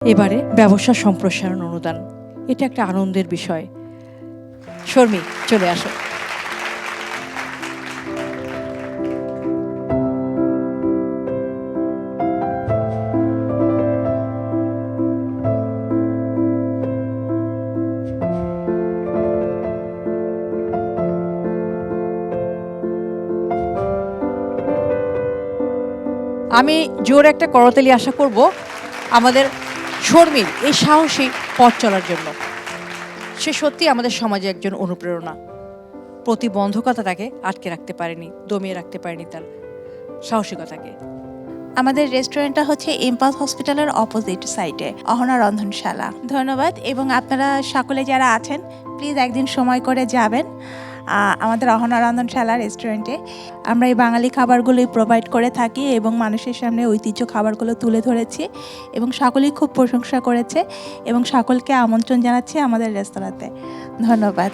এবারে ব্যবসা সম্প্রসারণ অনুদান, এটা একটা আনন্দের বিষয়। শর্মী, চলে আসো। আমি জোর একটা করতালি আশা করব আমাদের শর্মীর এই সাহসী পথ চলার জন্য। সে সত্যি আমাদের সমাজে একজন অনুপ্রেরণা। প্রতিবন্ধকতা তাকে আটকে রাখতে পারেনি, দমিয়ে রাখতে পারেনি তার সাহসিকতাকে। আমাদের রেস্টুরেন্টটা হচ্ছে ইম্পালস হসপিটালের অপোজিট সাইডে, অহনা রন্ধনশালা। ধন্যবাদ। এবং আপনারা সকলে যারা আছেন প্লিজ একদিন সময় করে যাবেন আমাদের অহনা রন্ধনশালা রেস্টুরেন্টে। আমরা এই বাঙালি খাবারগুলোই প্রোভাইড করে থাকি এবং মানুষের সামনে ঐতিহ্য খাবারগুলো তুলে ধরেছি এবং সকলেই খুব প্রশংসা করেছে এবং সকলকে আমন্ত্রণ জানাচ্ছি আমাদের রেস্তোরাঁতে। ধন্যবাদ।